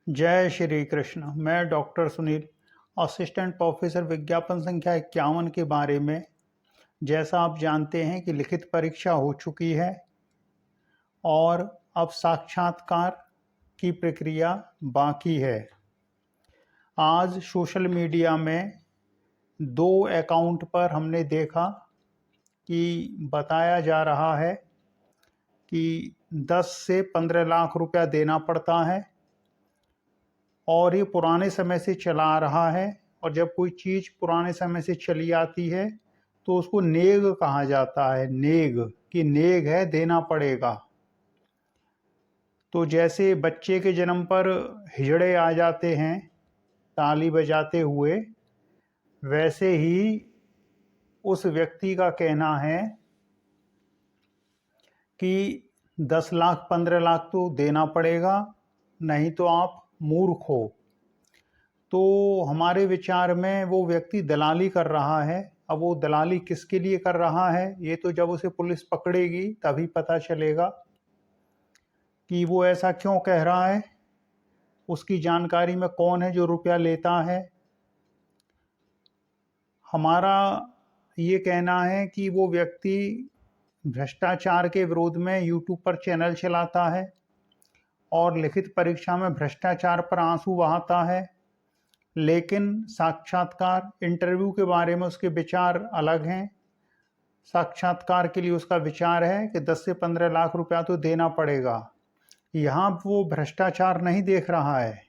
जय श्री कृष्ण। मैं doctor Sunil, assistant professor विज्ञापन संख्या 51 के बारे में। जैसा आप जानते हैं कि लिखित परीक्षा हो चुकी है और अब साक्षात्कार की प्रक्रिया बाकी है। आज सोशल मीडिया में 2 अकाउंट पर हमने देखा कि बताया जा रहा है कि 10 से 15 लाख रुपया देना पड़ता है और ये पुराने समय से चला आ रहा है। और जब कोई चीज़ पुराने समय से चली आती है तो उसको नेग कहा जाता है। नेग कि नेग है, देना पड़ेगा। तो जैसे बच्चे के जन्म पर हिजड़े आ जाते हैं ताली बजाते हुए, वैसे ही उस व्यक्ति का कहना है कि 10 लाख 15 लाख तो देना पड़ेगा, नहीं तो आप मूर्ख हो। तो हमारे विचार में वो व्यक्ति दलाली कर रहा है। अब वो दलाली किसके लिए कर रहा है, ये तो जब उसे पुलिस पकड़ेगी तभी पता चलेगा कि वो ऐसा क्यों कह रहा है, उसकी जानकारी में कौन है जो रुपया लेता है। हमारा ये कहना है कि वो व्यक्ति भ्रष्टाचार के विरोध में यूट्यूब पर चैनल चलाता है और लिखित परीक्षा में भ्रष्टाचार पर आंसू बहाता है, लेकिन साक्षात्कार इंटरव्यू के बारे में उसके विचार अलग हैं। साक्षात्कार के लिए उसका विचार है कि 10 से 15 लाख रुपया तो देना पड़ेगा। यहाँ वो भ्रष्टाचार नहीं देख रहा है।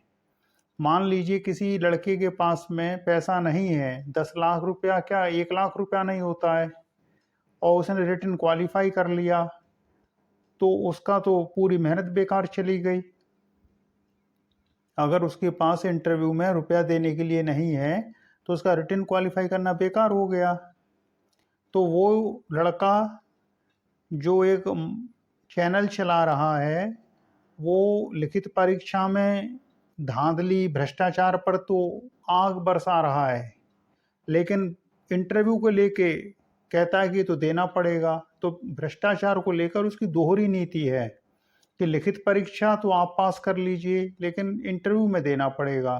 मान लीजिए किसी लड़के के पास में पैसा नहीं है, 10 लाख रुपया क्या 1 लाख रुपया नहीं होता है, और उसने रिटन क्वालिफाई कर लिया, तो उसका तो पूरी मेहनत बेकार चली गई। अगर उसके पास इंटरव्यू में रुपया देने के लिए नहीं है तो उसका रिटन क्वालिफाई करना बेकार हो गया। तो वो लड़का जो एक चैनल चला रहा है, वो लिखित परीक्षा में धांधली भ्रष्टाचार पर तो आग बरसा रहा है, लेकिन इंटरव्यू को लेके कहता है कि तो देना पड़ेगा। तो भ्रष्टाचार को लेकर उसकी दोहरी नीति है कि लिखित परीक्षा तो आप पास कर लीजिए, लेकिन इंटरव्यू में देना पड़ेगा।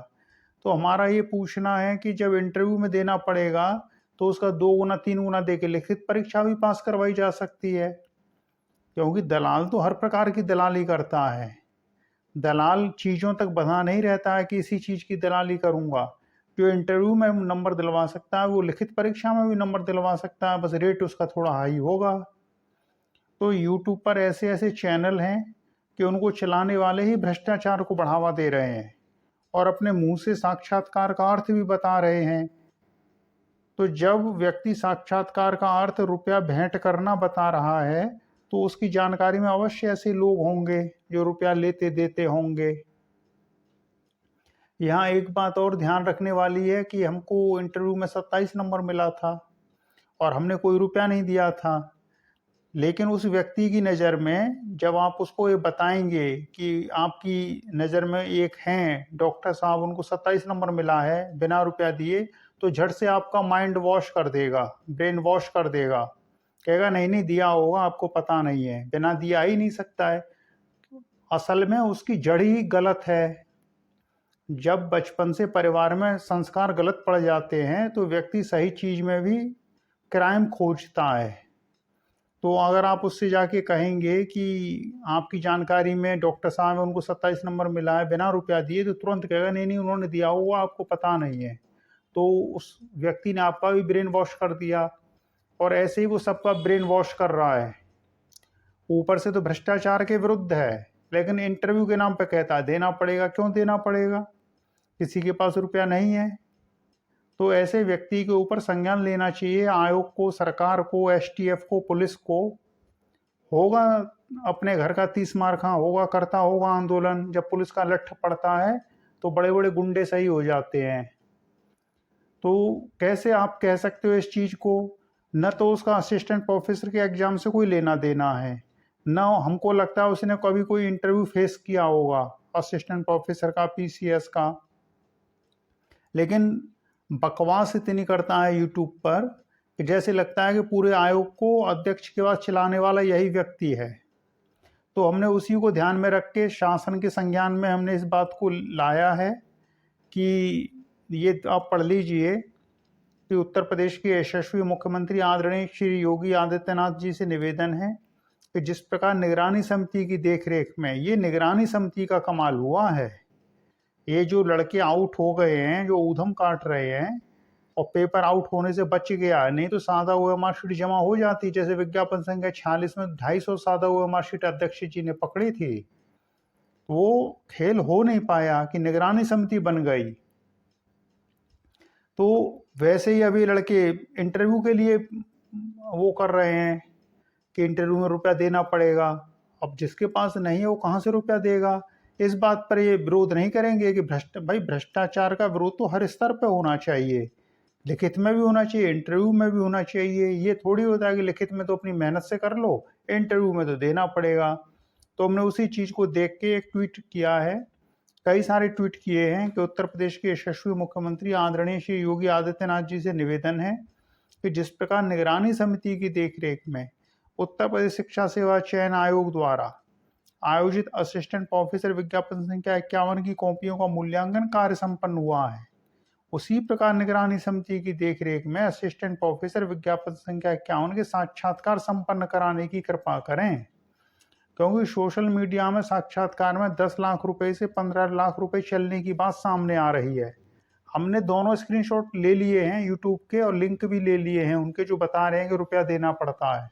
तो हमारा ये पूछना है कि जब इंटरव्यू में देना पड़ेगा तो उसका 2 गुना 3 गुना दे के लिखित परीक्षा भी पास करवाई जा सकती है, क्योंकि दलाल तो हर प्रकार की दलाली करता है। दलाल चीज़ों तक बंधा नहीं रहता है कि इसी चीज़ की दलाली करूँगा। जो इंटरव्यू में नंबर दिलवा सकता है वो लिखित परीक्षा में भी नंबर दिलवा सकता है, बस रेट उसका थोड़ा हाई होगा। तो यूट्यूब पर ऐसे ऐसे चैनल हैं कि उनको चलाने वाले ही भ्रष्टाचार को बढ़ावा दे रहे हैं और अपने मुंह से साक्षात्कार का अर्थ भी बता रहे हैं। तो जब व्यक्ति साक्षात्कार का अर्थ रुपया भेंट करना बता रहा है तो उसकी जानकारी में अवश्य ऐसे लोग होंगे जो रुपया लेते देते होंगे। यहाँ एक बात और ध्यान रखने वाली है कि हमको इंटरव्यू में 27 नंबर मिला था और हमने कोई रुपया नहीं दिया था, लेकिन उस व्यक्ति की नज़र में जब आप उसको ये बताएंगे कि आपकी नज़र में एक हैं डॉक्टर साहब, उनको 27 नंबर मिला है बिना रुपया दिए, तो झट से आपका माइंड वॉश कर देगा, ब्रेन वॉश कर देगा, कहेगा नहीं नहीं दिया होगा, आपको पता नहीं है, बिना दिया ही नहीं सकता है। असल में उसकी जड़ ही गलत है। जब बचपन से परिवार में संस्कार गलत पड़ जाते हैं तो व्यक्ति सही चीज़ में भी क्राइम खोजता है। तो अगर आप उससे जाके कहेंगे कि आपकी जानकारी में डॉक्टर साहब उनको 27 नंबर मिला है बिना रुपया दिए, तो तुरंत कहेगा नहीं नहीं उन्होंने दिया होगा, आपको पता नहीं है। तो उस व्यक्ति ने आपका भी ब्रेन वॉश कर दिया और ऐसे ही वो सबका ब्रेन वॉश कर रहा है। ऊपर से तो भ्रष्टाचार के विरुद्ध है, लेकिन इंटरव्यू के नाम पे कहता है देना पड़ेगा। क्यों देना पड़ेगा, किसी के पास रुपया नहीं है। तो ऐसे व्यक्ति के ऊपर संज्ञान लेना चाहिए आयोग को, सरकार को, एसटीएफ को, पुलिस को। होगा अपने घर का 30 मार खा होगा, करता होगा आंदोलन। जब पुलिस का लठ पड़ता है तो बड़े बड़े गुंडे सही हो जाते हैं। तो कैसे आप कह सकते हो इस चीज़ को? न तो उसका असिस्टेंट प्रोफेसर के एग्जाम से कोई लेना देना है, न हमको लगता है उसने कभी कोई इंटरव्यू फेस किया होगा असिस्टेंट प्रोफेसर का, पीसीएस का। लेकिन बकवास इतनी करता है यूट्यूब पर कि जैसे लगता है कि पूरे आयोग को अध्यक्ष के बाद चलाने वाला यही व्यक्ति है। तो हमने उसी को ध्यान में रख के शासन के संज्ञान में हमने इस बात को लाया है कि ये आप पढ़ लीजिए कि उत्तर प्रदेश के यशस्वी मुख्यमंत्री आदरणीय श्री योगी आदित्यनाथ जी से निवेदन है कि जिस प्रकार निगरानी समिति की देखरेख में, ये निगरानी समिति का कमाल हुआ है। ये जो लड़के आउट हो गए हैं, जो ऊधम काट रहे हैं और पेपर आउट होने से बच गया, नहीं तो सादा OMR शीट जमा हो जाती। जैसे विज्ञापन संख्या 46 में 250 सादा OMR शीट अध्यक्ष जी ने पकड़ी थी। वो खेल हो नहीं पाया कि निगरानी समिति बन गई। तो वैसे ही अभी लड़के इंटरव्यू के लिए वो कर रहे हैं कि इंटरव्यू में रुपया देना पड़ेगा। अब जिसके पास नहीं है वो कहाँ से रुपया देगा? इस बात पर ये विरोध नहीं करेंगे कि भ्रष्टाचार का विरोध तो हर स्तर पर होना चाहिए, लिखित में भी होना चाहिए, इंटरव्यू में भी होना चाहिए। ये थोड़ी होता है कि लिखित में तो अपनी मेहनत से कर लो, इंटरव्यू में तो देना पड़ेगा। तो हमने उसी चीज़ को देख के एक ट्वीट किया है, कई सारे ट्वीट किए हैं कि उत्तर प्रदेश के यशस्वी मुख्यमंत्री आदरणीय श्री योगी आदित्यनाथ जी से निवेदन है कि जिस प्रकार निगरानी समिति की देखरेख में उत्तर प्रदेश शिक्षा सेवा चयन आयोग द्वारा आयोजित असिस्टेंट प्रोफेसर विज्ञापन संख्या 51 की कॉपियों का मूल्यांकन कार्य संपन्न हुआ है, उसी प्रकार निगरानी समिति की देखरेख में असिस्टेंट प्रोफेसर विज्ञापन संख्या 51 के साक्षात्कार संपन्न कराने की कृपा करें। क्योंकि सोशल मीडिया में साक्षात्कार में 10 लाख रुपए से 15 लाख रुपए चलने की बात सामने आ रही है। हमने दोनों स्क्रीनशॉट ले लिए हैं यूट्यूब के और लिंक भी ले लिए हैं उनके, जो बता रहे हैं कि रुपया देना पड़ता है।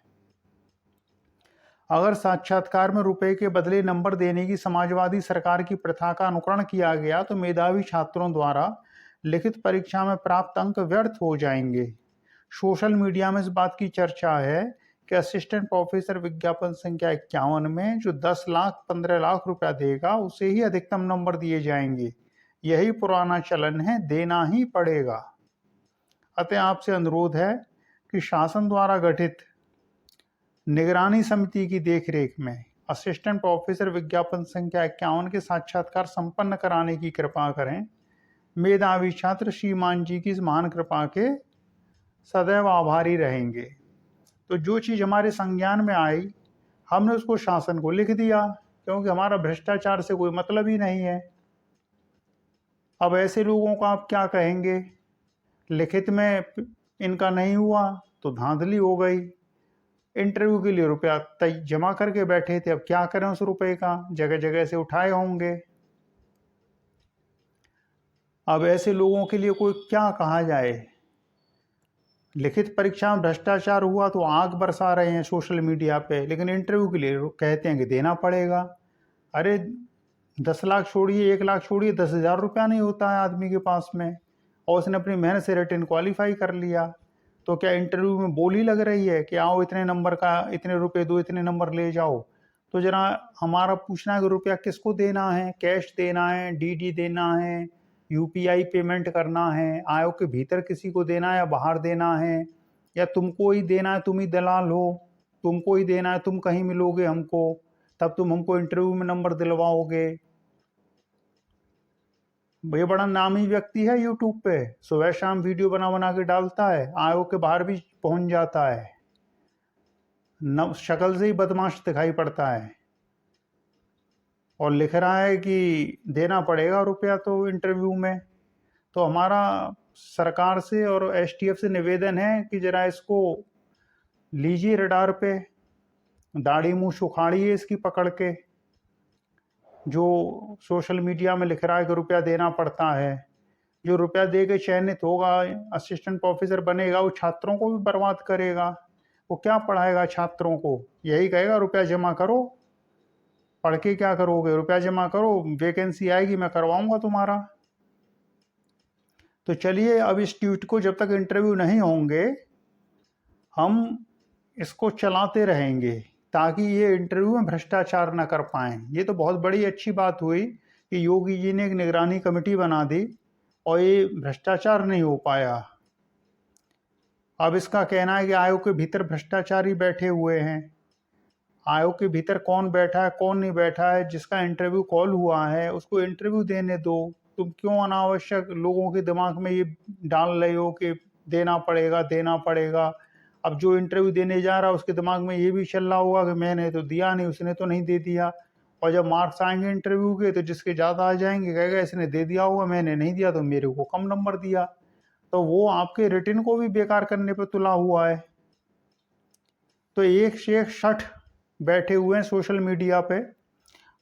अगर साक्षात्कार में रुपए के बदले नंबर देने की समाजवादी सरकार की प्रथा का अनुकरण किया गया तो मेधावी छात्रों द्वारा लिखित परीक्षा में प्राप्त अंक व्यर्थ हो जाएंगे। सोशल मीडिया में इस बात की चर्चा है कि असिस्टेंट प्रोफेसर विज्ञापन संख्या 51 में जो 10 लाख 15 लाख रुपया देगा उसे ही अधिकतम नंबर दिए जाएंगे। यही पुराना चलन है, देना ही पड़ेगा। अतः आपसे अनुरोध है कि शासन द्वारा गठित निगरानी समिति की देखरेख में असिस्टेंट प्रोफेसर विज्ञापन संख्या 51 के साक्षात्कार संपन्न कराने की कृपा करें। मेधावी छात्र श्रीमान जी की इस महान कृपा के सदैव आभारी रहेंगे। तो जो चीज़ हमारे संज्ञान में आई हमने उसको शासन को लिख दिया, क्योंकि हमारा भ्रष्टाचार से कोई मतलब ही नहीं है। अब ऐसे लोगों को आप क्या कहेंगे? लिखित में इनका नहीं हुआ तो धांधली हो गई। इंटरव्यू के लिए रुपया जमा करके बैठे थे, अब क्या करें उस रुपए का? जगह जगह से उठाए होंगे। अब ऐसे लोगों के लिए कोई क्या कहा जाए? लिखित परीक्षा में भ्रष्टाचार हुआ तो आग बरसा रहे हैं सोशल मीडिया पे, लेकिन इंटरव्यू के लिए कहते हैं कि देना पड़ेगा। अरे 10 लाख छोड़िए, 1 लाख छोड़िए, 10,000 रुपया नहीं होता है आदमी के पास में, और उसने अपनी मेहनत से रिटन क्वालिफाई कर लिया। तो क्या इंटरव्यू में बोली लग रही है कि आओ इतने नंबर का इतने रुपए दो, इतने नंबर ले जाओ? तो जरा हमारा पूछना है कि रुपया किसको देना है? कैश देना है, डीडी देना है, यूपीआई पेमेंट करना है, आयोग के भीतर किसी को देना है या बाहर देना है, या तुमको ही देना है, तुम ही दलाल हो, तुमको ही देना है, तुम कहीं मिलोगे हमको, तब तुम हमको इंटरव्यू में नंबर दिलवाओगे? ये बड़ा नामी व्यक्ति है, यूट्यूब पे सुबह शाम वीडियो बना बना के डालता है, आयोग के बाहर भी पहुंच जाता है, शक्ल से ही बदमाश दिखाई पड़ता है, और लिख रहा है कि देना पड़ेगा रुपया तो इंटरव्यू में। तो हमारा सरकार से और एसटीएफ से निवेदन है कि जरा इसको लीजिए रडार पे, दाढ़ी मुंह सुखाड़िए इसकी पकड़ के। जो सोशल मीडिया में लिख रहा है कि रुपया देना पड़ता है, जो रुपया दे के चयनित होगा, असिस्टेंट प्रोफेसर बनेगा, वो छात्रों को भी बर्बाद करेगा। वो क्या पढ़ाएगा छात्रों को? यही कहेगा रुपया जमा करो, पढ़ के क्या करोगे? रुपया जमा करो, वैकेंसी आएगी मैं करवाऊंगा तुम्हारा। तो चलिए, अब इस ट्वीट को जब तक इंटरव्यू नहीं होंगे हम इसको चलाते रहेंगे, ताकि ये इंटरव्यू में भ्रष्टाचार न कर पाएं। ये तो बहुत बड़ी अच्छी बात हुई कि योगी जी ने एक निगरानी कमेटी बना दी और ये भ्रष्टाचार नहीं हो पाया। अब इसका कहना है कि आयोग के भीतर भ्रष्टाचारी बैठे हुए हैं। आयोग के भीतर कौन बैठा है, कौन नहीं बैठा है, जिसका इंटरव्यू कॉल हुआ है उसको इंटरव्यू देने दो। तुम क्यों अनावश्यक लोगों के दिमाग में ये डाल रहे हो कि देना पड़ेगा, देना पड़ेगा? अब जो इंटरव्यू देने जा रहा है उसके दिमाग में ये भी चल रहा होगा कि मैंने तो दिया नहीं, उसने तो नहीं दे दिया। और जब मार्क्स आएंगे इंटरव्यू के तो जिसके ज़्यादा आ जाएंगे कहेगा इसने दे दिया होगा, मैंने नहीं दिया तो मेरे को कम नंबर दिया। तो वो आपके रिटन को भी बेकार करने पर तुला हुआ है। तो एक से एक शठ बैठे हुए हैं सोशल मीडिया पे।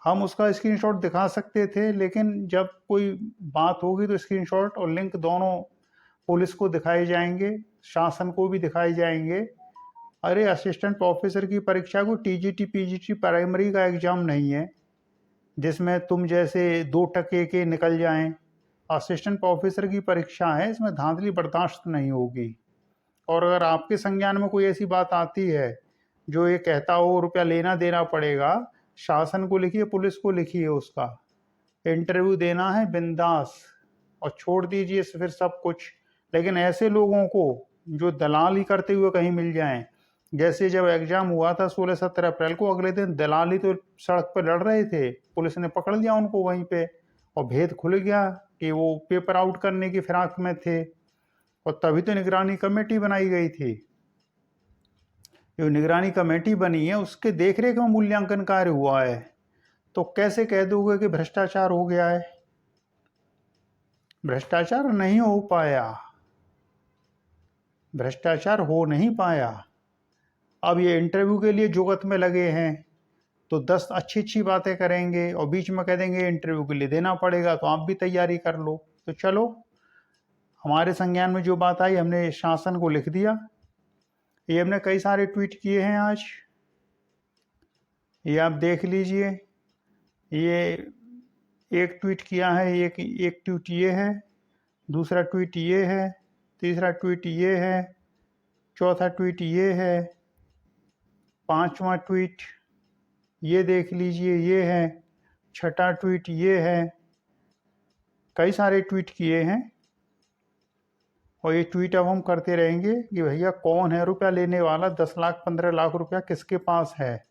हम उसका स्क्रीनशॉट दिखा सकते थे, लेकिन जब कोई बात होगी तो स्क्रीनशॉट और लिंक दोनों पुलिस को दिखाए जाएंगे, शासन को भी दिखाए जाएंगे। अरे असिस्टेंट प्रोफेसर की परीक्षा को टीजीटी पीजीटी प्राइमरी का एग्जाम नहीं है जिसमें तुम जैसे 2 टके के निकल जाएं। असिस्टेंट प्रोफेसर की परीक्षा है, इसमें धांधली बर्दाश्त नहीं होगी। और अगर आपके संज्ञान में कोई ऐसी बात आती है जो ये कहता हो रुपया लेना देना पड़ेगा, शासन को लिखिए, पुलिस को लिखिए, उसका इंटरव्यू देना है बिंदास और छोड़ दीजिए फिर सब कुछ। लेकिन ऐसे लोगों को जो दलाली करते हुए कहीं मिल जाएं, जैसे जब एग्जाम हुआ था 16-17 अप्रैल को, अगले दिन दलाली तो सड़क पर लड़ रहे थे, पुलिस ने पकड़ लिया उनको वहीं पे और भेद खुल गया कि वो पेपर आउट करने की फिराक में थे। और तभी तो निगरानी कमेटी बनाई गई थी। जो निगरानी कमेटी बनी है उसके देखरेख में मूल्यांकन कार्य हुआ है, तो कैसे कह दोगे कि भ्रष्टाचार हो गया है? भ्रष्टाचार नहीं हो पाया, भ्रष्टाचार हो नहीं पाया। अब ये इंटरव्यू के लिए जुगत में लगे हैं तो 10 अच्छी अच्छी बातें करेंगे और बीच में कह देंगे इंटरव्यू के लिए देना पड़ेगा, तो आप भी तैयारी कर लो। तो चलो, हमारे संज्ञान में जो बात आई हमने शासन को लिख दिया। ये हमने कई सारे ट्वीट किए हैं आज, ये आप देख लीजिए। ये एक ट्वीट किया है, एक ट्वीट ये है, दूसरा ट्वीट ये है, तीसरा ट्वीट ये है, चौथा ट्वीट ये है, पांचवा ट्वीट ये देख लीजिए ये है, छठा ट्वीट ये है। कई सारे ट्वीट किए हैं और ये ट्वीट अब हम करते रहेंगे कि भैया कौन है रुपया लेने वाला, 10 लाख 15 लाख रुपया किसके पास है,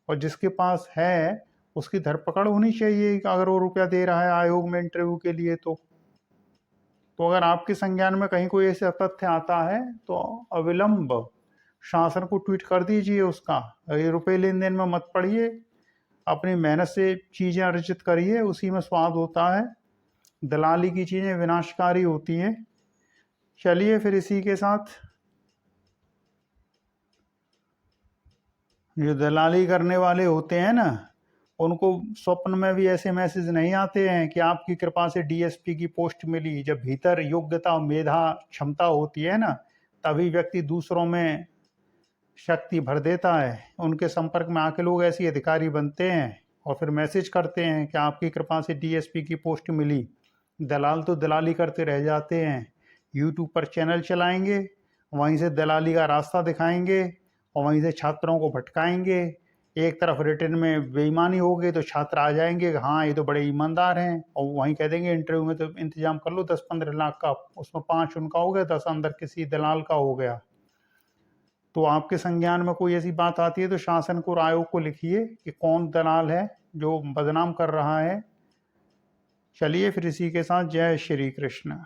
और जिसके पास है उसकी धरपकड़ होनी चाहिए अगर वो रुपया दे रहा है आयोग में इंटरव्यू के लिए। तो अगर आपके संज्ञान में कहीं कोई ऐसा तथ्य आता है तो अविलंब शासन को ट्वीट कर दीजिए उसका। ये रुपये लेन देन में मत पड़िए, अपनी मेहनत से चीज़ें अर्जित करिए, उसी में स्वाद होता है। दलाली की चीज़ें विनाशकारी होती हैं। चलिए फिर इसी के साथ, जो दलाली करने वाले होते हैं ना, उनको स्वप्न में भी ऐसे मैसेज नहीं आते हैं कि आपकी कृपा से डीएसपी की पोस्ट मिली। जब भीतर योग्यता मेधा क्षमता होती है ना, तभी व्यक्ति दूसरों में शक्ति भर देता है। उनके संपर्क में आके लोग ऐसे अधिकारी बनते हैं और फिर मैसेज करते हैं कि आपकी कृपा से डीएसपी की पोस्ट मिली। दलाल तो दलाली करते रह जाते हैं, यूट्यूब पर चैनल चलाएंगे, वहीं से दलाली का रास्ता दिखाएंगे और वहीं से छात्रों को भटकाएंगे। एक तरफ रिटर्न में बेईमानी होगी तो छात्र आ जाएंगे, हाँ ये तो बड़े ईमानदार हैं, और वहीं कह देंगे इंटरव्यू में तो इंतजाम कर लो 10-15 लाख का, उसमें 5 उनका हो गया, 10 अंदर किसी दलाल का हो गया। तो आपके संज्ञान में कोई ऐसी बात आती है तो शासन को और आयोग को लिखिए कि कौन दलाल है जो बदनाम कर रहा है। चलिए फिर इसी के साथ जय श्री कृष्ण।